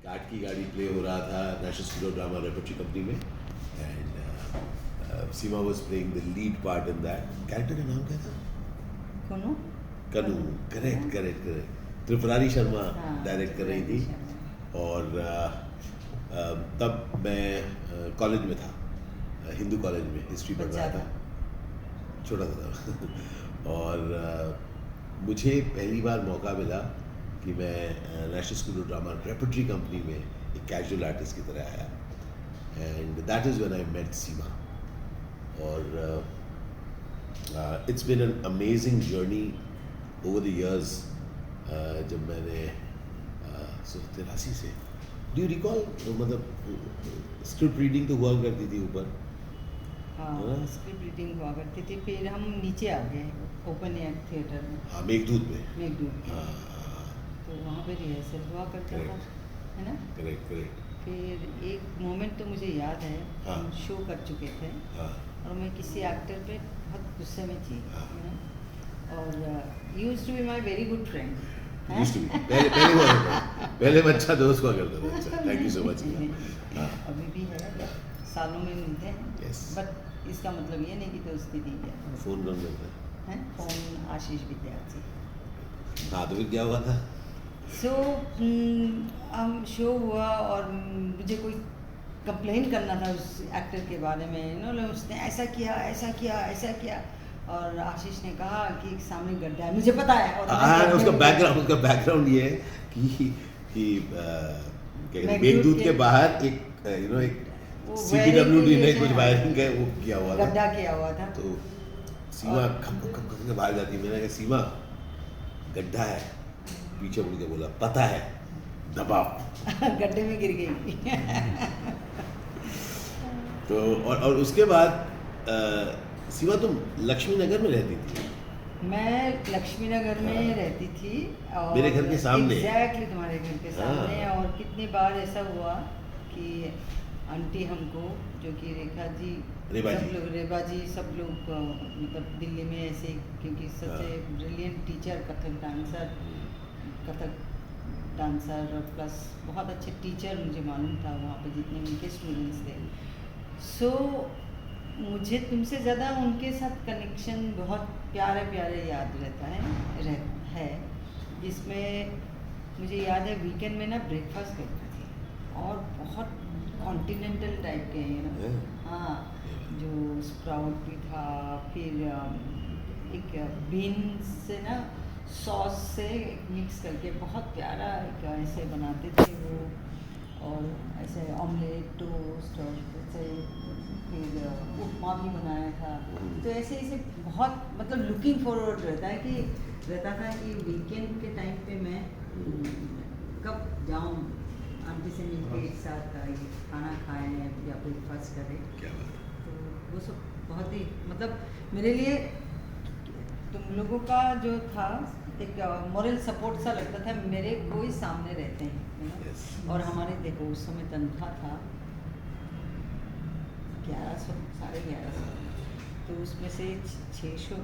काट की गाड़ी प्ले हो रहा था national school of drama repertory company में and Seema was playing the lead part in that. Character का नाम क्या था? कौन? Kanu. Correct correct correct. Tripurari Sharma direct कर रही थी और तब मैं कॉलेज में था, हिंदू कॉलेज में हिस्ट्री पढ़ रहा था, छोटा था और मुझे पहली बार मौका मिला कि मैं national school of drama repertory company में एक कैजुअल आर्टिस्ट की तरह आया and that is when I met Seema. और it's been an amazing journey over the years. जब मैंने 83 से, डू यू रिकॉल, मतलब स्क्रिप्ट रीडिंग तो हुआ करती थी ऊपर? हाँ, स्क्रिप्ट रीडिंग हुआ करती थी, फिर हम नीचे आ गए ओपन एयर थिएटर में। हाँ, मेघदूत में। मेघदूत। हाँ, तो वहाँ पे रिहर्सल हुआ करता था, है ना? Correct correct. फिर एक मोमेंट तो मुझे याद है, हम शो कर चुके थे और मैं किसी एक्टर पे बहुत गुस्से में थी, है ना? और used to be my very good friend. पहले मैं अच्छा दोस्त हुआ करता था। अच्छा, थैंक यू सो मच। अभी भी है, सालों में मिलते हैं, बट इसका मतलब ये नहीं कि दोस्ती नहीं है। फोन कौन करता है? फोन आशीष विद्यार्थी। हाँ, तो फिर क्या हुआ था? सो हम शो हुआ और मुझे कोई कंप्लेन करना था उस एक्टर के बारे में, उसने ऐसा किया ऐसा किया ऐसा किया, और आशीष ने कहा कि सामने गड्ढा है, मुझे पता है। और उसका बैकग्राउंड ये है कि मेघदूत के बाहर एक एक CPWD ने कुछ वायरिंग है वो किया हुआ था, गड्ढा किया हुआ था। तो सीमा खप के बाहर जाती है। मैंने कहा सीमा गड्ढा है, पीछे मुड़ के बोला पता है, दबाव। गड्ढे में गिर गई। तो और उसके बाद सीमा तुम लक्ष्मी नगर में रहती थी? मैं लक्ष्मी नगर में रहती थी और मेरे घर के सामने। एग्जैक्टली तुम्हारे घर के सामने। और कितनी बार ऐसा हुआ कि आंटी हमको, जो कि रेखा जी, रेबा जी सब लोग मतलब दिल्ली में ऐसे, क्योंकि such a brilliant teacher, Kathak dancer और प्लस बहुत अच्छे टीचर मुझे मालूम था वहाँ पे जितने उनके स्टूडेंट्स थे। सो मुझे तुमसे ज़्यादा उनके साथ कनेक्शन बहुत प्यारे प्यारे याद रहता है जिसमें मुझे याद है वीकेंड में ना ब्रेकफास्ट करती थी और बहुत कॉन्टिनेंटल टाइप के हैं ना। हाँ, जो स्प्राउट भी था, फिर एक बीन्स से ना सॉस से मिक्स करके बहुत प्यारा एक ऐसे बनाते थे वो, और ऐसे ऑमलेट टोस्ट और ऐसे, फिर उपमा भी बनाया था। तो ऐसे ऐसे बहुत मतलब लुकिंग फॉरवर्ड रहता था कि वीकेंड के टाइम पे मैं कब जाऊँ आंटी से मिलके एक साथ खाना खाएं या ब्रेकफास्ट करें। तो वो सब बहुत ही मतलब मेरे लिए तुम लोगों का जो था एक मॉरल सपोर्ट सा लगता था, मेरे कोई सामने रहते हैं, Yes. और हमारे देखो उस समय तनख्वाह था 1100, 1150, तो उसमें से 600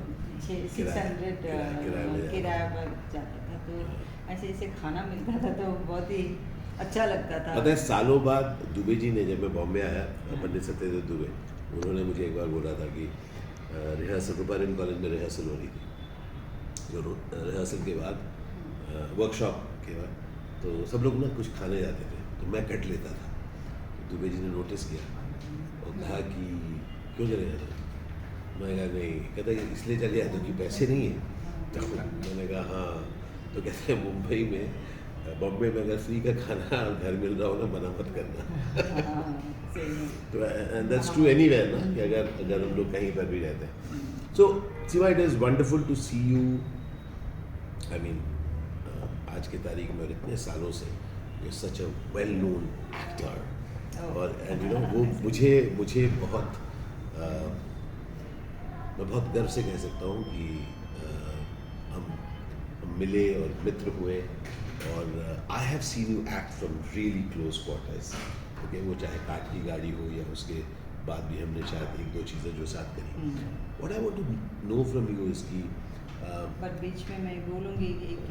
किराया पर जाता था। तो ऐसे ऐसे खाना मिलता था तो बहुत ही अच्छा लगता था। पता है, सालों बाद दुबे जी ने, जब मैं बॉम्बे आया, पंडित सत्यदेव दुबे, उन्होंने मुझे एक बार बोला था कि रिहर्सल, रूपारेन कॉलेज में रिहर्सल हो रही थी, जो रिहर्सल के बाद वर्कशॉप के बाद तो सब लोग ना कुछ खाने जाते थे, तो मैं कट लेता था। तो दुबे जी ने नोटिस किया और कहा कि क्यों चले जाते? मैं कहा नहीं, कहता है इसलिए चले जाते कि पैसे नहीं है। तो मैंने कहा हाँ। तो कहते हैं मुंबई में, बॉम्बे में अगर फ्री का खाना घर मिल रहा हो ना, मना मत करना। तो दैट्स ट्रू एनीवेयर ना, कि अगर हम लोग कहीं पर भी रहते हैं। So Seema, it is wonderful to see you. I mean, आज की तारीख में और इतने सालों से you such a well known actor, और एंड यू नो वो मुझे बहुत मैं बहुत गर्व से कह सकता हूँ कि हम मिले और मित्र हुए, और I have seen you act from really close quarters. Okay, वो चाहे काट की गाड़ी हो या उसके बाद भी हमने शायद एक दो चीज़ें जो साथ करी। What I want to know from you is कि बट बीच में मैं बोलूँगी एक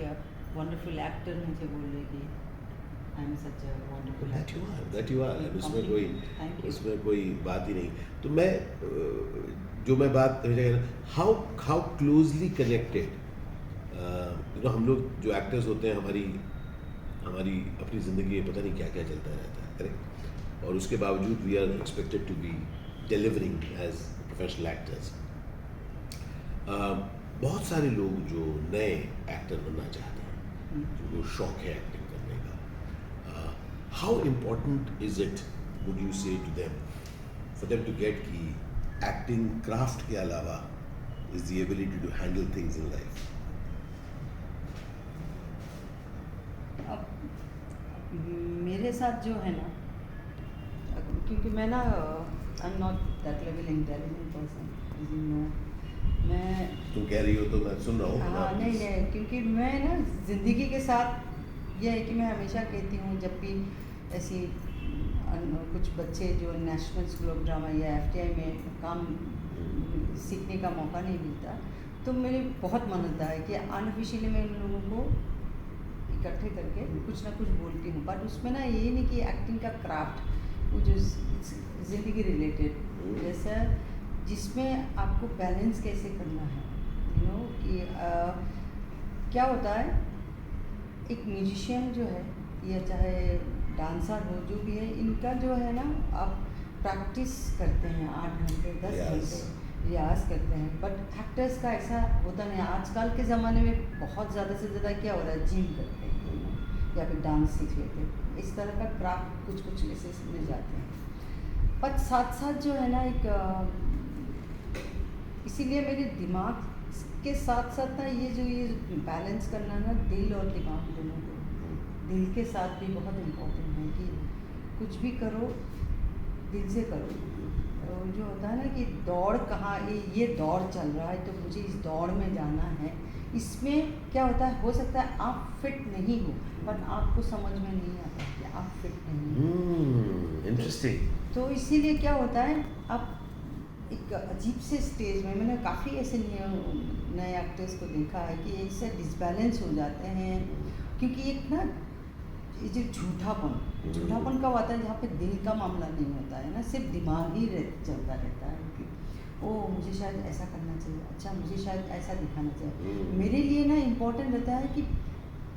वंडरफुल एक्टर मुझे बोलेगी, I am such a wonderful actor. That you are, Thank you. उसमें कोई बात ही नहीं। तो मैं जो मैं बात हाउ क्लोजली कनेक्टेड हम लोग जो एक्टर्स होते हैं, हमारी अपनी ज़िंदगी में पता नहीं क्या क्या चलता रहता है, करेक्ट, और उसके बावजूद we are expected to be delivering as professional actors. बहुत सारे लोग जो नए एक्टर बनना चाहते हैं, जिनको शौक है एक्टिंग करने का, how important is it would you say to them for them to get कि एक्टिंग क्राफ्ट के अलावा is the ability to handle things in life? अब मेरे साथ जो है ना, क्योंकि मैं ना I am not that level intelligent person, you know. मैं तुम कह रही हो तो मैं सुन रहा हूँ। हाँ, नहीं, क्योंकि मैं ना ज़िंदगी के साथ ये है कि मैं हमेशा कहती हूँ, जब भी ऐसी कुछ बच्चे जो नेशनल स्कूल ऑफ ड्रामा या FTI में काम सीखने का मौका नहीं मिलता, तो मेरी बहुत मन होता है कि अनऑफिशियली मैं उन लोगों को इकट्ठे करके कुछ ना कुछ बोलती हूँ। बट उसमें ना ये नहीं कि एक्टिंग का क्राफ्ट, वो जो ज़िंदगी रिलेटेड जैसा, जिसमें आपको बैलेंस कैसे करना है, यू नो, कि क्या होता है, एक म्यूजिशियन जो है या चाहे डांसर हो, जो भी है, इनका जो है ना, आप प्रैक्टिस करते हैं 8 घंटे 10 घंटे रियाज करते हैं। बट एक्टर्स का ऐसा होता नहीं। आजकल के ज़माने में बहुत ज़्यादा से ज़्यादा क्या हो रहा है, जिम करते हैं या फिर डांस सीख लेते हैं, इस तरह का क्राफ्ट कुछ कुछ ऐसे मिल जाते हैं। पर साथ साथ जो है ना, एक इसीलिए मेरे दिमाग के साथ साथ ना, ये बैलेंस करना ना, दिल और दिमाग दोनों को, दिल के साथ भी बहुत इम्पोर्टेंट है कि कुछ भी करो दिल से करो। और जो होता है ना कि दौड़ कहाँ, ये दौड़ चल रहा है तो मुझे इस दौड़ में जाना है, इसमें क्या होता है, हो सकता है आप फिट नहीं हो, पर आपको समझ में नहीं आता कि आप फिट नहीं हो। इंटरेस्टिंग। तो इसीलिए क्या होता है, आप एक अजीब से स्टेज में, मैंने काफ़ी ऐसे नए एक्टर्स को देखा है कि इससे डिसबैलेंस हो जाते हैं, क्योंकि एक ना ये जो झूठापन का आता है, जहाँ पे दिल का मामला नहीं होता है ना, सिर्फ दिमाग ही चलता रहता है कि ओ मुझे शायद ऐसा करना चाहिए, अच्छा मुझे शायद ऐसा दिखाना चाहिए। मेरे लिए ना इम्पोर्टेंट रहता है कि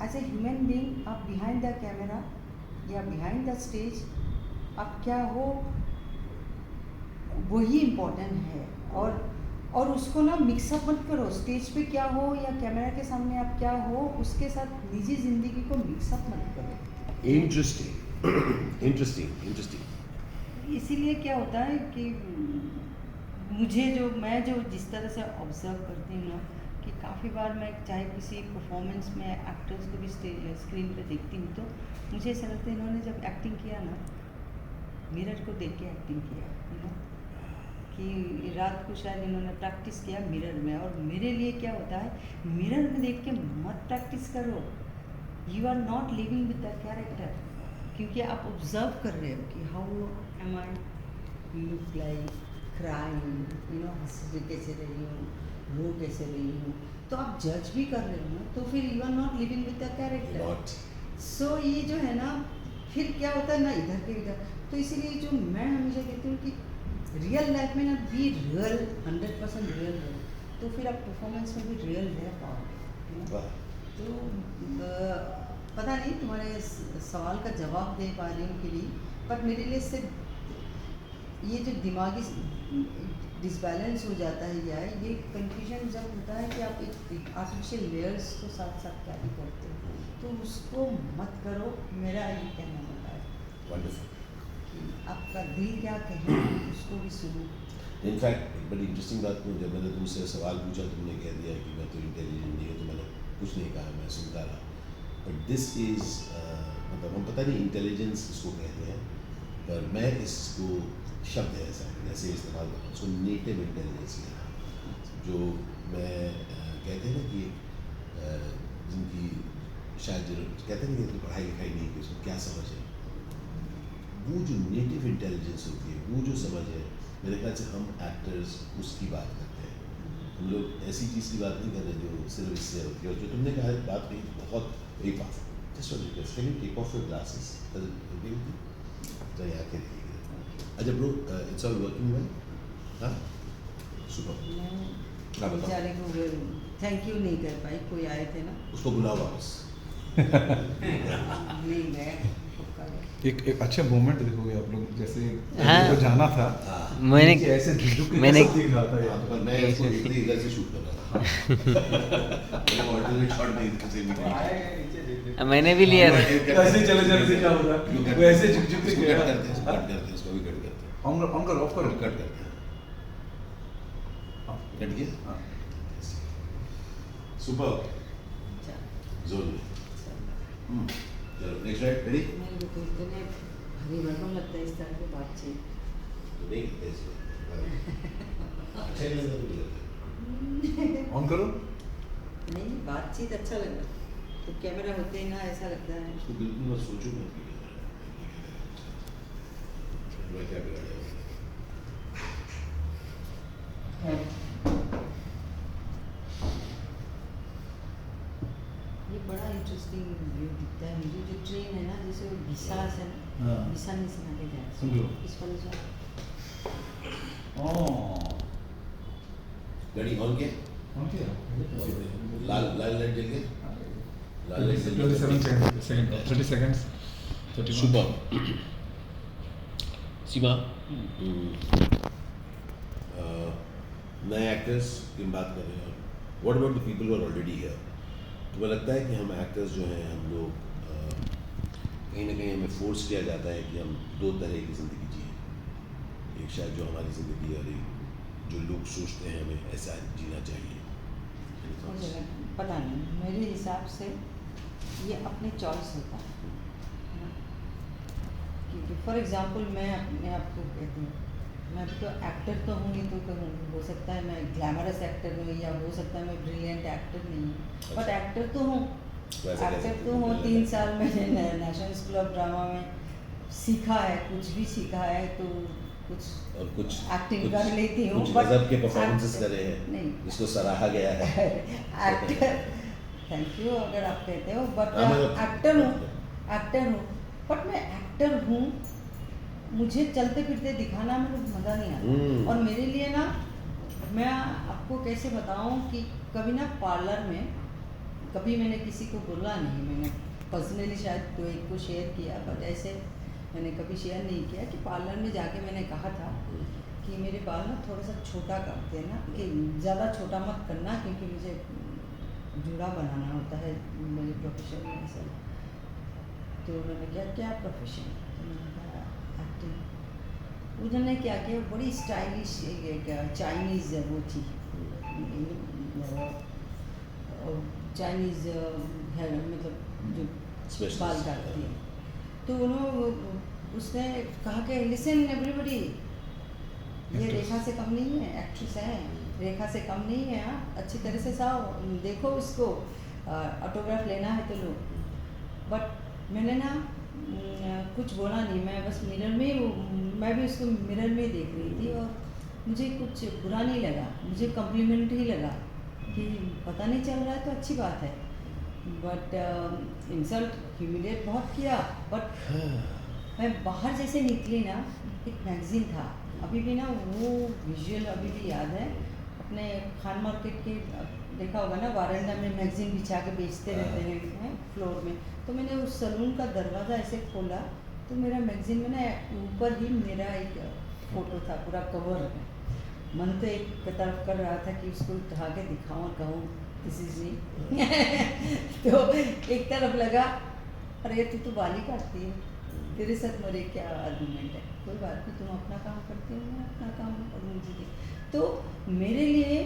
एज ए ह्यूमन बीइंग, आप बिहाइंड द कैमरा या बिहाइंड द स्टेज आप क्या हो, वही इम्पोर्टेंट है। और उसको ना मिक्सअप मत करो, स्टेज पे क्या हो या कैमरा के सामने आप क्या हो, उसके साथ निजी ज़िंदगी को मिक्सअप मत करो। इंटरेस्टिंग। इसीलिए क्या होता है कि मैं जो जिस तरह से ऑब्जर्व करती हूँ ना, कि काफ़ी बार मैं चाहे किसी परफॉर्मेंस में एक्टर्स को भी स्क्रीन पे देखती हूँ, तो मुझे ऐसा लगता है इन्होंने जब एक्टिंग किया ना, मिरर को देख के एक्टिंग किया, यू नो, कि रात को शायद इन्होंने प्रैक्टिस किया मिरर में। और मेरे लिए क्या होता है, मिरर में देख के मत प्रैक्टिस करो, you are not living with the character, क्योंकि आप ऑब्जर्व कर रहे हो कि how am I look like crying, you know, हंस कैसे रही हूँ, रो कैसे रही हूँ, तो आप जज भी कर रहे हो ना, तो फिर you are not living with the character. So ये जो है ना, फिर क्या होता है ना, इधर के इधर। तो इसीलिए जो मैं हमेशा कहती हूँ कि रियल लाइफ में ना, बी रियल, 100% रियल रहो, तो फिर आप परफॉर्मेंस में भी रियल रह पाओगे। तो पता नहीं तुम्हारे सवाल का जवाब दे पा रही हूँ कि नहीं, पर मेरे लिए सिर्फ ये जो दिमागी डिसबैलेंस हो जाता है, या ये कन्फ्यूजन जब होता है कि आप एक आर्टिफिशियल लेयर्स को साथ साथ कैरी करते हो, तो उसको मत करो। मेरा ये कहना होता है वंडरफुल कि आपका दिल क्या कहे उसको भी सुनो। इनफैक्ट एक बड़ी इंटरेस्टिंग बात, जब मैंने तुमसे सवाल पूछा, तुमने कह दिया कि मैं तो इंटेलिजेंट नहीं हूँ, तो मैंने कुछ नहीं कहा, मैं सुनता रहा। बट दिस इज़ मतलब हम पता नहीं इंटेलिजेंस इसको कहते हैं, पर मैं इसको शब्द है ऐसा ऐसे इस्तेमाल करता हूँ, उसको नेटिव इंटेलिजेंस कहता, जो मैं कहते हैं ना कि जिनकी शायद कहते हैं कि पढ़ाई लिखाई नहीं की, उसको क्या समझ है, वो जो नेटिव इंटेलिजेंस होती है, वो जो समझ है, मेरे ख्याल से हम एक्टर्स उसकी बात करते हैं। हम लोग ऐसी चीज़ की बात नहीं कर रहे जो सिर्फ इससे होती है। और जो तुमने कहा बात कही बहुत एक बात Just one request. Can you take off your glasses? Does it okay with you? So yeah, can you? अच्छा bro, it's all working well? हाँ? Super. मैं बेचारे को थैंक यू नहीं कर पाई, कोई आए थे ना, उसको बुलाओ वापस. नहीं गए. एक अच्छा मोमेंट देखोगे आप लोग, जैसे हाँ। को जाना था, मैंने नीचे ऐसे झुक के मैंने- कैसे दिख रहा था यार. पर मैं इसको इतनी इधर से शूट कर रहा था. मैंने ऑल्टरनेट शॉट नहीं इधर से निकाला. मैंने भी लिया था. ऐसे चले जाने से क्या होता है, वो ऐसे झुक झुक के इसको गया. कट करते हैं, इसको कट करते हैं, इसको भी कट करते हैं. ऑन करो ऑफ करो. कट करते हैं. कट गया? हाँ. सुपर. जोन में. चलो नेक्स्ट राइट रेडी? मेरे को तो इतने भारी भरकम लगता है इस तरह की बातचीत. नहीं ऐसे. अच्छा ही लगता है मुझे. ऑन करो. नहीं, बातचीत अच्छा लग रहा है, तो कैमरा होते ही ना ऐसा लगता है. उसको बिल्कुल मत सोचो मत कि मैं क्या बिगाड़ा हूँ. ये बड़ा इंटरेस्टिंग व्यू दिखता है मुझे. जो ट्रेन है ना, जैसे वो घिसा से हाँ. घिसाने से आगे समझो. जाए इस वाले से. गाड़ी ऑन किया? ऑन किया. लाल लाल लाइट जल गया. लाल लाइट जल 27 सेकंड 30 सेकंड्स. सुपर. सीमा. नए एक्टर्स की हम बात कर रहे हैं. What about the people who are already here? तुम्हें लगता है कि हम एक्टर्स जो हैं, हम लोग कहीं ना कहीं हमें फोर्स किया जाता है कि हम दो तरह की ज़िंदगी जिए. एक शायद जो हमारी ज़िंदगी है और एक जो लोग सोचते हैं हमें ऐसा जीना चाहिए. मुझे पता नहीं, मेरे हिसाब से ये अपने चॉइस होता है ना. क्योंकि फॉर एग्जांपल मैं अपने आप को कहती हूँ, मैं भी तो एक्टर तो हूँ, तो कहूँ हो सकता है मैं ग्लैमरस एक्टर हूँ, या हो सकता है मैं ब्रिलियंट एक्टर नहीं हूँ, बट एक्टर तो हूँ. एक्टर तो हूँ. 3 साल मैंने नेशनल स्कूल ऑफ ड्रामा में सीखा है, कुछ भी सीखा है, तो कुछ और कुछ एक्टिंग कर लेती हूँ. कुछ but गजब के परफॉर्मेंसेस actor- करे हैं नहीं, जिसको सराहा गया है. एक्टर, थैंक यू अगर आप कहते हो, बट हाँ, मतलब- एक्टर हूँ, बट मैं एक्टर हूँ. मुझे चलते फिरते दिखाना मेरे को मज़ा नहीं आता. और मेरे लिए ना, मैं आपको कैसे बताऊँ कि कभी ना पार्लर में, कभी मैंने किसी को बोला नहीं, मैंने पर्सनली शायद कोई को शेयर किया, बट ऐसे मैंने कभी शेयर नहीं किया कि पार्लर में जाके मैंने कहा था कि मेरे बाल ना थोड़ा सा छोटा कर देना, कि ज़्यादा छोटा मत करना, क्योंकि मुझे जूड़ा बनाना होता है मेरे प्रोफेशन में ऐसा. तो उन्होंने क्या प्रोफेशन? तो मैंने कहा एक्टिंग. उन्होंने क्या किया, बड़ी स्टाइलिश चाइनीज़ वो थी, चाइनीज़ है, मतलब जो Specialist. बाल काटती है. तो उन्होंने उसने कहा कि लिसन एवरीबॉडी, ये रेखा से कम नहीं है, एक्ट्रेस है, रेखा से कम नहीं है. हाँ, अच्छी तरह से साओ, देखो उसको, ऑटोग्राफ लेना है तो लो. बट मैंने ना कुछ बोला नहीं, मैं बस मिरर में, मैं भी उसको मिरर में देख रही थी, और मुझे कुछ बुरा नहीं लगा, मुझे कम्प्लीमेंट ही लगा कि पता नहीं चल रहा है तो अच्छी बात है. बट इंसल्ट, ह्यूमिलिएट बहुत किया. बट मैं बाहर जैसे निकली ना, एक मैगज़ीन था, अभी भी ना वो विजुअल अभी भी याद है. अपने खान मार्केट के देखा होगा ना, वारंडा में मैगज़ीन बिछा के बेचते रहते हैं फ्लोर में. तो मैंने उस सलून का दरवाज़ा ऐसे खोला, तो मेरा मैगज़ीन में ना ऊपर ही मेरा एक फ़ोटो था, पूरा कवर में. मन तो एक तरफ कर रहा था कि उसको उठा के दिखाऊँ और कहूँ दिस इज़ मी. तो एक तरफ लगा, अरे तू तो बाल ही काटती है, तेरे साथ मेरे क्या आर्गूमेंट है. कोई बात नहीं, तुम अपना काम करते हो, मैं अपना काम करूँगी. तो मेरे लिए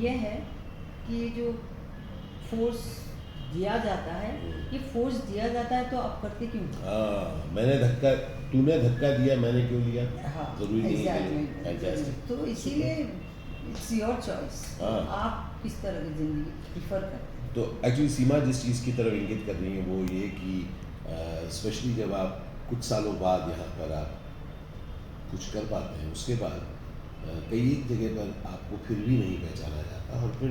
ये है कि जो फोर्स दिया जाता है, ये फोर्स दिया जाता है, तो आप करते क्यों? तूने धक्का दिया, मैंने क्यों लिया? हाँ, जरूरी नहीं है. exactly. Fantastic. तो इसीलिए इट्स योर चॉइस, हाँ. आप किस तरह की ज़िंदगी प्रीफर करते हैं. तो एक्चुअली सीमा जिस चीज़ की तरफ इंगित कर रही है वो ये कि स्पेशली जब आप कुछ सालों बाद यहाँ पर आप कुछ कर पाते हैं, उसके बाद कई एक जगह पर आपको फिर भी नहीं पहचाना जाता, और फिर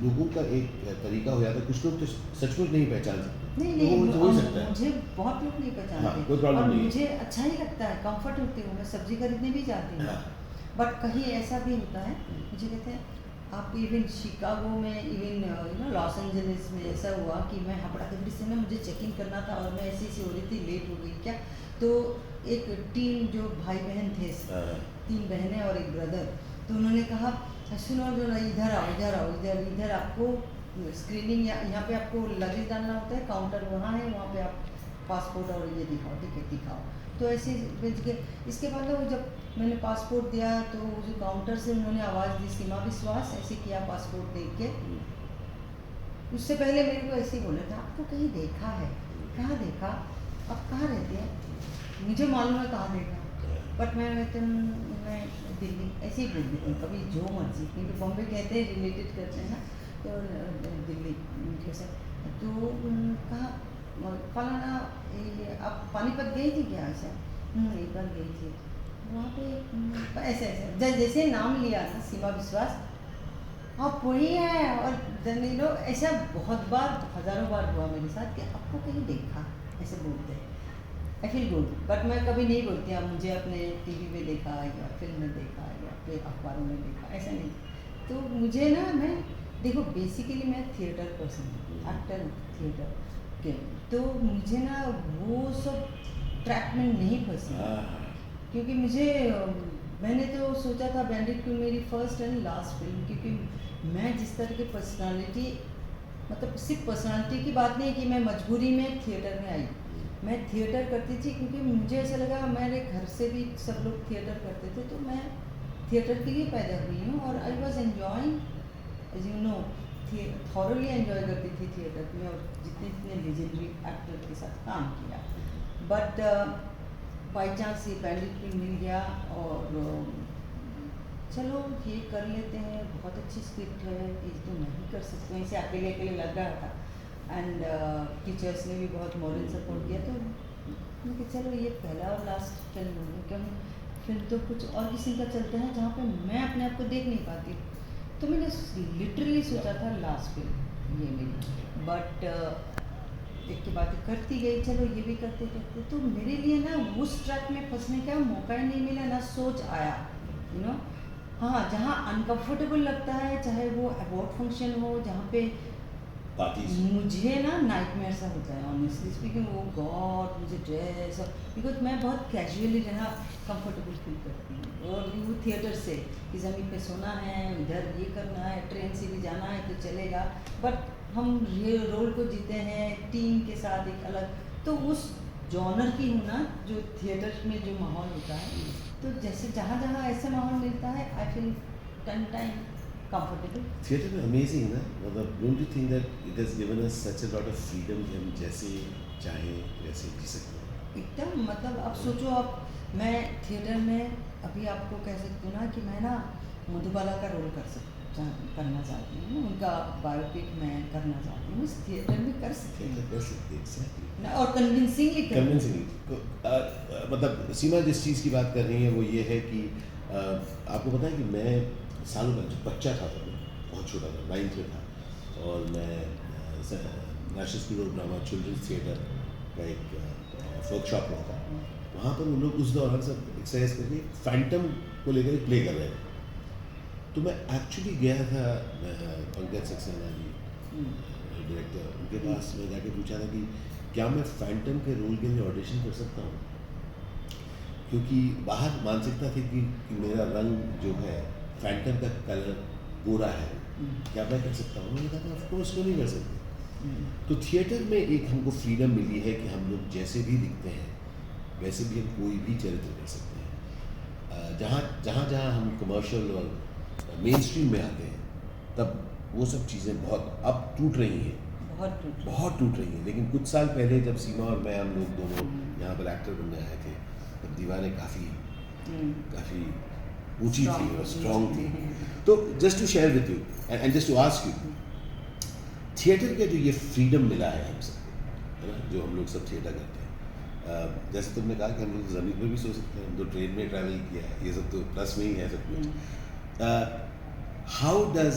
लोगों का एक तरीका हो जाता है, कुछ लोग तो सचमुच नहीं पहचान सकते। नहीं लोगों को तो हो ही सकता है। मुझे बहुत लोग नहीं हाँ, पहचानते, कोई प्रॉब्लम और नहीं है। मुझे अच्छा ही लगता है, कंफर्ट होती हूँ, मैं सब्जी खरीदने भी जाती हूँ। हाँ। बट कहीं ऐसा भी होता है, मुझे कहते हैं आप इवन शिकागो में, इवन लॉस एंजलिस में ऐसा हुआ कि मैं हपड़ा कपड़ी से ना, मुझे चेक इन करना था और मैं ऐसी हो रही थी, लेट हो गई क्या, तो एक टीम जो भाई बहन थे, हाँ। 3 बहनें और एक ब्रदर, तो उन्होंने कहा सुनो जो ना, इधर आओ इधर आओ, इधर आपको स्क्रीनिंग, यहाँ पे आपको लगेज डालना होता है, काउंटर वहाँ है, वहाँ पे आप पासपोर्ट और ये दिखाओ, टिकट दिखाओ। तो ऐसे भेज के, इसके बाद ना वो जब मैंने पासपोर्ट दिया तो जो काउंटर से उन्होंने आवाज़ दी, सीमा विश्वास, ऐसे किया पासपोर्ट देख के। उससे पहले मेरे को ऐसे ही बोला था, आपको कहीं देखा है, कहाँ देखा, आप कहाँ रहते हैं, मुझे मालूम है कहाँ देखा, बट मैं दिल्ली, ऐसे ही बोल देती हूँ कभी जो मर्जी, क्योंकि बॉम्बे कहते हैं रिलेटेड करते हैं ना, तो दिल्ली कैसे, तो कहाँ फलाना, आप पानीपत गई थी क्या, ऐसा एक बार गई थी, वहाँ पे ऐसे ऐसे जैसे नाम लिया ना, सीमा विश्वास, आप वही है, और लो ऐसा बहुत बार, हज़ारों बार हुआ मेरे साथ कि आपको कहीं देखा, ऐसे बोलते हैं। आई फील गुड, बट मैं कभी नहीं बोलती आप मुझे अपने टीवी में देखा या फिल्म में देखा या फिर अखबारों में देखा, ऐसा नहीं। तो मुझे ना, मैं देखो बेसिकली मैं थिएटर पर्सन हूँ, एक्टर थिएटर के, तो मुझे ना वो सब ट्रैक में नहीं फंसी, क्योंकि मुझे मैंने तो सोचा था बैंडिट क्वीन मेरी फर्स्ट एंड लास्ट फिल्म, क्योंकि मैं जिस तरह की पर्सनालिटी, मतलब सिर्फ पर्सनालिटी की बात नहीं कि मैं मजबूरी में थिएटर में आई, मैं थिएटर करती थी क्योंकि मुझे ऐसा लगा, मेरे घर से भी सब लोग थिएटर करते थे, तो मैं थिएटर के लिए पैदा हुई हूँ, और I was enjoying, as you know, thoroughly enjoy करती थी थिएटर में, और जितने जितने लेजेंडरी एक्टर के साथ काम किया। बट बाई चांस ये बैंडिट क्वीन मिल गया, और चलो ये कर लेते हैं, बहुत अच्छी स्क्रिप्ट है, ये तो नहीं कर सकते, इसे अकेले अकेले लग रहा था, एंड टीचर्स ने भी बहुत मॉरल सपोर्ट किया, तो मैंने कहा चलो ये पहला और लास्ट फिल्म है, क्यों फिल्म तो कुछ और किसी का चलता है जहाँ पे मैं अपने आप को देख नहीं पाती, तो मैंने लिटरली सोचा था लास्ट फिल्म ये मेरी, बट एक के बाद करती गई, चलो ये भी करते करते, तो मेरे लिए ना उस ट्रैक में फंसने का मौका ही नहीं मिला, ना सोच आया, यू नो। हाँ, जहाँ अनकंफर्टेबल लगता है, चाहे वो अवार्ड फंक्शन हो, जहाँ पे मुझे ना नाइटमेयर सा होता है, ऑनेस्टली स्पीकिंग, वो गॉड मुझे ड्रेस, बिकॉज मैं बहुत कैजुअली रहना कंफर्टेबल फील करती हूँ, और वो थिएटर से कि ज़मीन पे सोना है, इधर ये करना है, ट्रेन से भी जाना है तो चलेगा, बट हम ये रोल को जीते हैं टीम के साथ एक अलग, तो उस जॉनर की हूँ ना, जो थिएटर में जो माहौल होता है, तो जैसे जहाँ जहाँ ऐसा माहौल मिलता है, I feel 10 time comfortable. Theatre में अमेजिंग है ना, मतलब don't you think that it has given us such a lot of freedom कि हम जैसे चाहें वैसे जी सकते हैं एकदम, मतलब आप सोचो, आप मैं थिएटर में अभी आपको कह सकती हूँ ना कि मैं ना मधुबाला का रोल करना चाहती हूँ, उनका बायोपिक मैं करना चाहती हूँ, इस थिएटर में कर सकती हूँ, और कन्विंसिंगली मतलब सीमा जिस चीज़ की बात कर रही है वो ये है कि आपको पता है कि मैं सालों में जब बच्चा था, तब मैं बहुत छोटा था, 9th में था, और मैं national school of drama children's theatre का एक वर्कशॉप हुआ था, वहाँ पर उन लोग उस दौरान सब एक्सरसाइज करके फैंटम को लेकर प्ले कर रहे थे, तो मैं एक्चुअली गया था पंकज सक्सेना जी डायरेक्टर, उनके पास मैं जाके पूछा था कि क्या मैं फैंटम के रोल के लिए ऑडिशन कर सकता हूँ, क्योंकि बाहर मानसिकता थी कि मेरा रंग जो है फैंटम का कलर गोरा है, क्या मैं कर सकता हूँ, मैंने कहा ऑफ कोर्स क्यों नहीं कर सकते। तो थिएटर में एक हमको फ्रीडम मिली है कि हम लोग जैसे भी दिखते हैं वैसे भी हम कोई भी चरित्र कर सकते हैं, जहाँ हम कमर्शियल और मेन स्ट्रीम में आते हैं तब वो सब चीज़ें बहुत अब टूट रही हैं, बहुत टूट रही हैं, लेकिन कुछ साल पहले जब सीमा और मैं, हम लोग दोनों यहाँ पर एक्टर बनने आए थे, तब दीवारें काफ़ी ऊंची थी और स्ट्रॉन्ग थी। तो just to share with you and just to ask you, theatre के जो ये फ्रीडम मिला है हम सबको, है ना, जो हम लोग सब थिएटर करते हैं, जैसे तुमने कहा कि हम लोग ज़मीन पर भी सो सकते हैं, हम तो ट्रेन में ट्रैवल किया है, ये सब तो प्लस में ही है सब कुछ। How does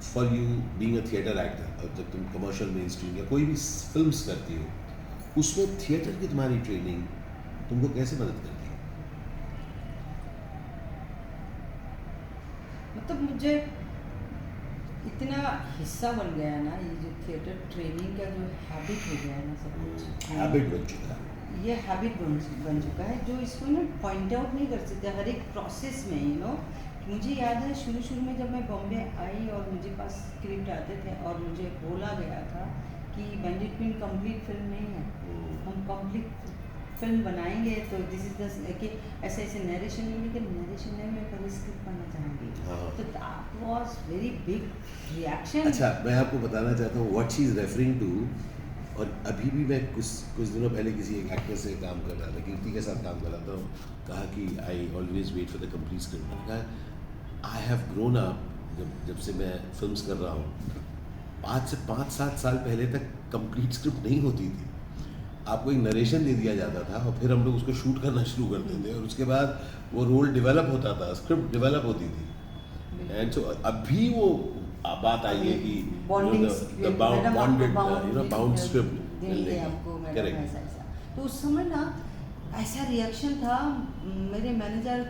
for you being a theatre actor, और जब तुम कमर्शियल मेन स्ट्रीम या कोई भी फिल्म्स करती हो, उसमें थिएटर की तुम्हारी ट्रेनिंग तुमको कैसे मदद करती है? मतलब मुझे इतना हिस्सा बन गया है ना ये जो थिएटर ट्रेनिंग का जो हैबिट हो गया है ना सब कुछ, हैबिट बन चुका है। ये हैबिट बन चुका है जो इसको ना पॉइंट आउट नहीं कर सकते हर एक प्रोसेस में, यू नो। मुझे याद है शुरू में जब मैं बॉम्बे आई और मुझे पास स्क्रिप्ट आते थे और मुझे बोला गया था कि बैंडिट क्वीन कंप्लीट फिल्म नहीं है, हम कंप्लीट फिल्म बनाएंगे, तो दिस इज द कि ऐसे ऐसे नरेशन नहीं, लेकिन नरेशन नहीं, मैं पहले स्क्रिप्ट पढ़ना चाहूँगी। हाँ। तो that was very big reaction. अच्छा, मैं आपको बताना चाहता हूँ what she is referring to. और अभी भी मैं कुछ दिनों पहले किसी एक एक्टर से काम कर रहा था, कीर्ति के साथ काम कर रहा था, कहा कि I always wait for the complete script. मैंने कहा आई हैव ग्रोन अप, जब से मैं फिल्म्स कर रहा हूँ, 5 से 7 साल पहले तक कंप्लीट स्क्रिप्ट नहीं होती थी। आपको एक नरेशन दे दिया जाता था और फिर हम लोग उसको शूट करना शुरू करते थे, और उसके बाद वो रोल डेवलप होता था, स्क्रिप्ट डेवलप होती थी। एंड सो अभी वो बात आई है कि बाउंड स्क्रिप्ट मिलने की। करेक्ट। तो उस समय ना ऐसा रिएक्शन था, मेरे मैनेजर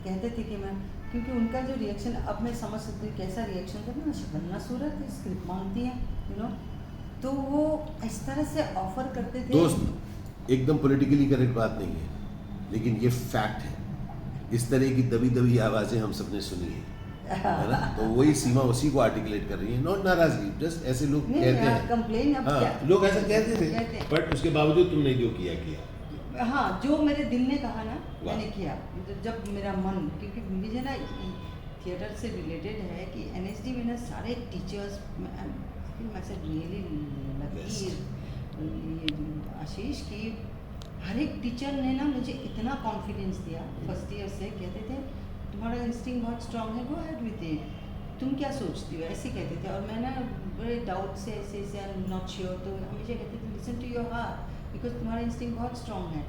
कहते थे कि मैं, क्योंकि उनका जो रिएक्शन अब मैं समझ सकती हूँ कैसा रिएक्शन था ना, शबन्ना सूरत स्क्रिप्ट मांगती है, यू नो, तो वो इस तरह से ऑफर करते थे। दोस्त, एकदम पॉलिटिकली करेक्ट बात नहीं है, लेकिन ये फैक्ट है। इस तरह की दबी दबी आवाज़ें हम सबने सुनी है ना, तो वही सीमा उसी को आर्टिकुलेट कर रही है, नॉट नाराजगी, जस्ट ऐसे लोग कहते हैं, कंप्लेन। अब क्या, लोग ऐसा कहते थे, बट उसके बावजूद तुमने जो किया। हाँ, जो मेरे दिल ने कहा ना मैंने किया। जब मेरा मन, क्योंकि मुझे ना थिएटर से रिलेटेड है कि एनएसडी में ना सारे टीचर्स, मैसेज रियली लकी आशीष की हर एक टीचर ने ना मुझे इतना कॉन्फिडेंस दिया फर्स्ट ईयर से, कहते थे तुम्हारा इंस्टिंक्ट बहुत स्ट्रांग है, गो अहेड विद इट, तुम क्या सोचती हो, ऐसे कहते थे। और मैं ना बड़े डाउट से ऐसे आई एम नॉट श्योर, तो हमेशा कहते थे listen to your heart, because तुम्हारा इंस्टिंक्ट बहुत स्ट्रांग है।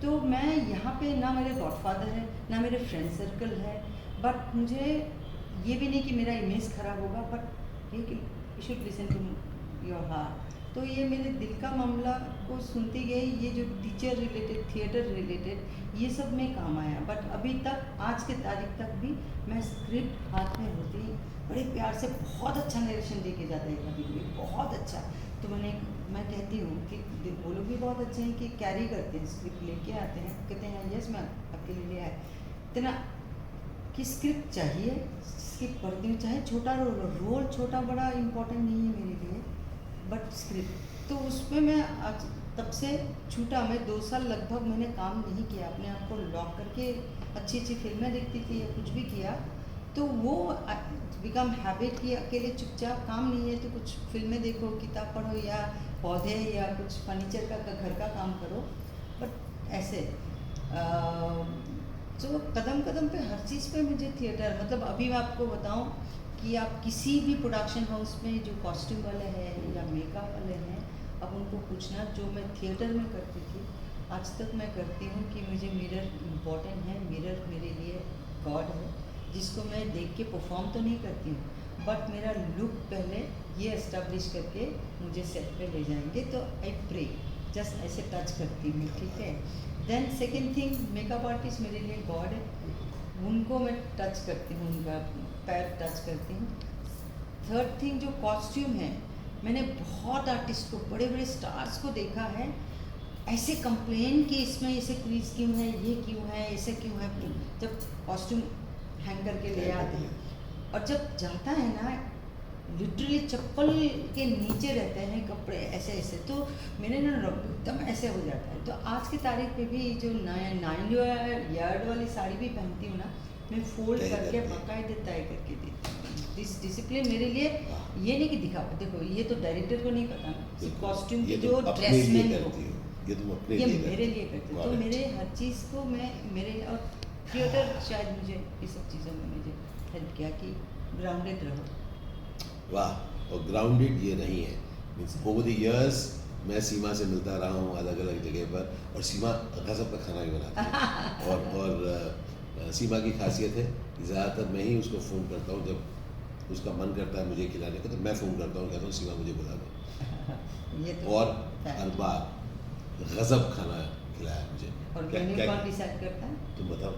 तो मैं यहाँ पे ना मेरे गॉडफादर है ना मेरे फ्रेंड सर्कल है, बट मुझे ये भी नहीं कि मेरा इमेज ख़राब होगा, बट ये कि you should listen to your heart. तो ये मेरे दिल का मामला को सुनती गई, ये जो टीचर रिलेटेड, थिएटर रिलेटेड, ये सब में काम आया। बट अभी तक, आज के तारीख तक भी मैं स्क्रिप्ट हाथ में होती बड़े प्यार से, बहुत अच्छा नरेशन दे के जाता है कभी भी, बहुत अच्छा। तो मैं कहती हूँ कि वो लोग भी बहुत अच्छे हैं कि कैरी करते हैं, स्क्रिप्ट लेके आते हैं, कहते हैं यस मैं आपके लिए आए, इतना कि स्क्रिप्ट चाहिए, स्क्रिप्ट पढ़ती हूँ, चाहे छोटा रोल छोटा बड़ा इम्पोर्टेंट नहीं है मेरे लिए, बट स्क्रिप्ट। तो उसमें मैं आज तब से छूटा, मैं 2 साल लगभग मैंने काम नहीं किया, अपने आप को लॉक करके अच्छी अच्छी फिल्में देखती थी या कुछ भी किया, तो वो बिकम हैबिट कि अकेले चुपचाप काम नहीं है तो कुछ फिल्में देखो, किताब पढ़ो, या पौधे या कुछ फर्नीचर का घर का काम करो। बट ऐसे जो कदम कदम पे हर चीज़ पे मुझे थिएटर, मतलब अभी मैं आपको बताऊं कि आप किसी भी प्रोडक्शन हाउस में जो कॉस्ट्यूम वाले हैं या मेकअप वाले हैं, अब उनको पूछना, जो मैं थिएटर में करती थी आज तक मैं करती हूँ, कि मुझे मिरर इम्पॉर्टेंट है, मिरर मेरे लिए गॉड है, जिसको मैं देख के परफॉर्म तो नहीं करती हूँ, बट मेरा लुक पहले ये एस्टेब्लिश करके मुझे सेट पे ले जाएंगे, तो आई प्रे, जस्ट ऐसे टच करती हूँ, ठीक है। Then second thing, makeup artist मेरे लिए गॉड है, उनको मैं टच करती हूँ, उनका पैर टच करती हूँ। थर्ड थिंग, जो कॉस्ट्यूम है, मैंने बहुत आर्टिस्ट को, बड़े बड़े स्टार्स को देखा है ऐसे कंप्लेन कि इसमें ऐसे क्रीज क्यों है, ये क्यों है, ऐसे क्यों है, जब कॉस्ट्यूम हैंग करके ले आते हैं, और जब जाता है ना लिटरली चप्पल के नीचे रहते हैं कपड़े ऐसे ऐसे, तो मेरे ना एकदम ऐसे हो जाता है। तो आज की तारीख पे भी जो 9 यार्ड वाली साड़ी भी पहनती हूँ ना, मैं फोल्ड करके बाकायदे तय करके देती हूँ। दिस डिसिप्लिन मेरे लिए ये नहीं कि दिखावा, देखो ये तो डायरेक्टर को नहीं पता ना, कॉस्ट्यूम की जो ड्रेसमैन हो, ये मेरे लिए करती हूँ। तो मेरे हर चीज़ को मैं, मेरे और थिएटर शायद मुझे ये सब चीज़ों में मुझे हेल्प किया कि ग्राउंडेड रहो। वाह, और ग्राउंडेड ये नहीं है, मीन्स ओवर द इयर्स मैं सीमा से मिलता रहा हूँ अलग अलग जगह पर, और सीमा गज़ब का खाना भी बनाती है। और सीमा की खासियत है कि ज़्यादातर मैं ही उसको फ़ोन करता हूँ जब उसका मन करता है मुझे खिलाने को, तो मैं फ़ोन करता हूँ, कहता हूँ सीमा मुझे बुला दो। ये तो और हर बार गज़ब खाना खिलाया मुझे। और क्या मेन्यू क्या कौन डिसाइड करता है? तुम बताओ।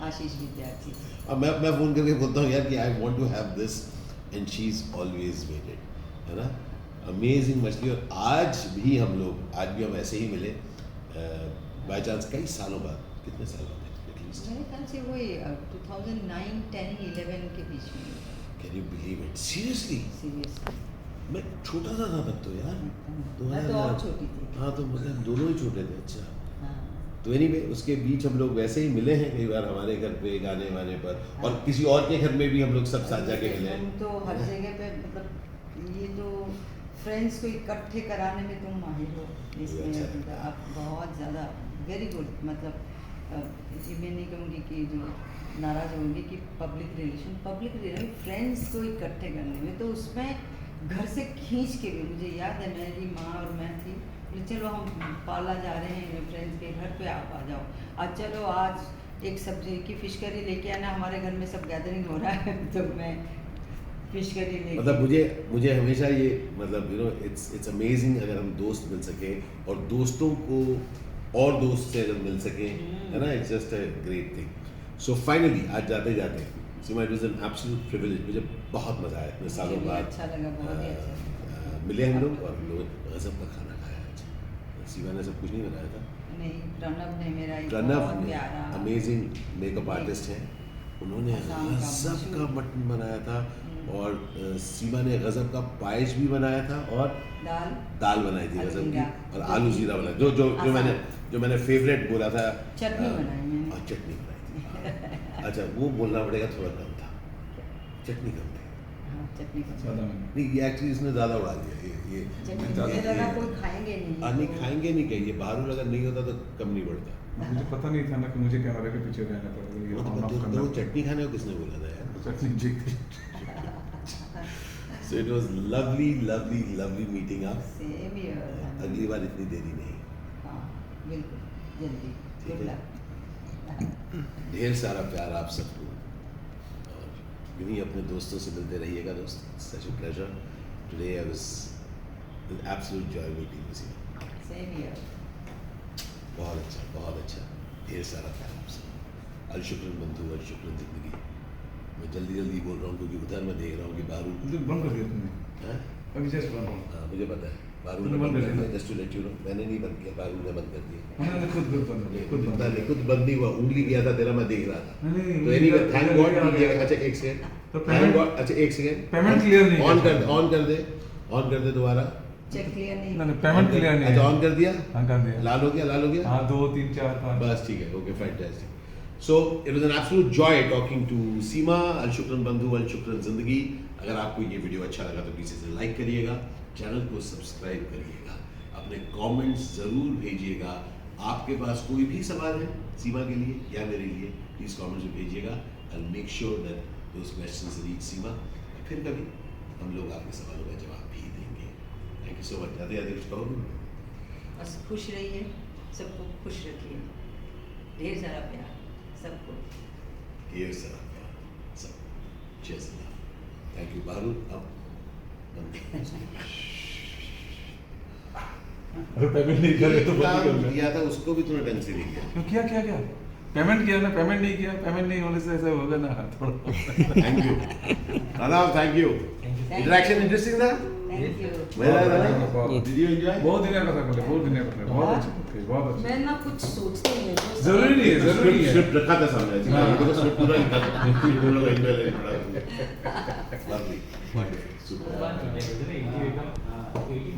आशीष विद्यार्थी। अब मैं फ़ोन करके बोलता हूँ यार कि I want to have this, and she is always made it, है ना। अमेजिंग मछली। और आज भी हम ऐसे ही मिले बाय चांस कई सालों बाद। कितने साल बाद एटलीस्ट? मेरे ख्याल से वही 2009, 10, 11 के बीच में। Can you believe it? Seriously seriously मैं छोटा सा था तब तो यार। मैं तो और छोटी थी। हाँ, तो मतलब दोनों ही छोटे थे। अच्छा, हाँ। तो एनीवे उसके बीच हम लोग वैसे ही मिले हैं कई बार हमारे घर पे गाने वाने पर, और किसी और के घर में भी हम लोग सब साथ जाके मिले हैं। तुम तो हर जगह पे मतलब ये तो फ्रेंड्स को इकट्ठे कराने में तुम माहिर हो। इसमें अच्छा। मतलब आप बहुत ज़्यादा वेरी गुड। मतलब ये मैं नहीं कहूँगी कि जो नाराज़ होंगे कि पब्लिक रिलेशन फ्रेंड्स को इकट्ठे करने में, तो उसमें घर से खींच के भी मुझे याद है मेरी माँ और मैं थी, बोले चलो हम पाला जा रहे हैं फ्रेंड्स के घर पे, आप आ जाओ आज, चलो आज एक सब्जी की फिश करी लेके आना, हमारे घर में सब गैदरिंग हो रहा है। तो मैं फिश करी लेके, मतलब मुझे हमेशा ये मतलब इट्स अमेजिंग अगर हम दोस्त मिल सके, और दोस्तों को और दोस्त से अगर मिल सके, है ना। It's just a great thing. So finally आज जाते जाते Seema, it was an absolute privilege. मुझे बहुत मज़ा आया इतने सालों मुझे भी बाद। अच्छा लगा, बहुत ही अच्छा। मिले हम लोग, और हम लोग गज़ब का खाना खाया आज। सीमा ने सब कुछ नहीं बनाया था, नहीं, प्रणव ने मेरा एक प्रणव बहुत ने प्यारा अमेजिंग मेकअप आर्टिस्ट हैं, उन्होंने आसाम का गज़ब का मशहूर। मटन बनाया था, और सीमा ने गज़ब का पायस भी बनाया था, और दाल बनाई थी आलू गज़ब की, जीरा। और आलू जीरा बनाया, जो मैंने फेवरेट बोला था। चटनी बनाई मैंने। और चटनी बनाई थी। अच्छा, वो बोलना पड़ेगा, थोड़ा कम था, चटनी कम थी। हाँ, चटनी का ज़्यादा मैंने नहीं, ये एक्चुअली इसने ज़्यादा उड़ा दिया ये चटनी ज़्यादा मुझे लगा ये- कोई खाएंगे नहीं। नहीं तो- खाएंगे नहीं, कहिए बाहर अगर नहीं होता तो कम नहीं बढ़ता। मुझे पता नहीं था ना कि मुझे कैमरे के पीछे रहना पड़ेगा, ये ऑन ऑफ करना वो चटनी खाने को किसने बोला था यार? चटनी जी थी। So it was lovely meeting up. Same here. अगली बार इतनी देरी नहीं। हाँ, बिल्कुल जल्दी। ठीक Good है। luck. ढेर सारा प्यार आप सबको, और यूं ही अपने दोस्तों से मिलते रहिएगा दोस्त। Such a pleasure. Today I was an absolute joy meeting with you. Same here. बहुत अच्छा। ढेर सारा प्यार आप सब। अलशुक्रन बंधु, अलशुक्रन जिंदगी। मैं जल्दी बोल रहा हूँ क्योंकि उधर मैं देख रहा हूँ कि बारू मुझे बंद कर दिया तुमने, हाँ? अभी जस्ट बंद हो। हाँ, मुझे पता है बारू ने तुमने बंद बंद कर कर दिया। दिया। Just to let you know, मैंने नहीं बंद किया, बारू ने बंद कर दिया। मैंने खुद बंद कर दिया, खुद बंद कर दिया। खुद बंद नहीं हुआ, उंगली किया था तेरा, मैं देख रहा था। नहीं, तो एनीवे थैंक मुझे गॉड आ कि गया। अच्छा एक सेकंड, तो थैंक पेमेंट गॉड। अच्छा एक सेकंड, पेमेंट क्लियर नहीं ऑन किया। कर दे दोबारा। चेक क्लियर नहीं। नहीं, पेमेंट क्लियर नहीं अच्छा है। ऑन कर दिया, हाँ, कर दिया। लाल हो गया। हाँ, 2 3 4 5 बस ठीक है, okay fantastic. So it was an absolute joy talking to Seema. अलशुक्रन बंधु, अलशुक्रन जिंदगी। अगर आपको ये वीडियो अच्छा लगा तो प्लीज़ इसे लाइक करिएगा, चैनल को सब्सक्राइब करिएगा, अपने कमेंट्स ज़रूर भेजिएगा। आपके पास कोई भी सवाल है सीमा के लिए या मेरे लिए, प्लीज़ कमेंट्स में भेजिएगा। I will make sure that those questions reach Seema. फिर कभी हम लोग आपके सवालों का जवाब भी देंगे। Thank you so much. जाते कुछ कहोगे? बस खुश रहिए, सबको खुश रखिए, ढेर सारा प्यार सबको। ढेर सारा प्यार सब। चीयर्स। थैंक यू बारू। अब अगर पेमेंट नहीं करे तो बंद कर दे। किया था उसको भी तूने ढंग से नहीं किया। क्यों क्या पेमेंट किया ना, पेमेंट नहीं किया, पेमेंट नहीं होने से ऐसा होगा ना थोड़ा। Thank you Pranav, thank you. Interaction interesting था, थैंक यू। मजा आया था। Did you enjoy? बहुत दिन का था, बहुत दिन का, बहुत अच्छा थे, बहुत अच्छा। मैं ना कुछ सोचती नहीं हूँ, जो जरूरी नहीं है, जरूरी नहीं है। स्क्रिप्ट रखा था सामने, हाँ। ये तो स्क्रिप्ट पूरा लिखा था। पूरा एंजॉय लेने पड़ा। Lovely, wonderful, super.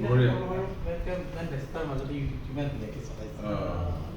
बढ़िया। Kan dah start masuk di YouTube kan, like it's हाँ।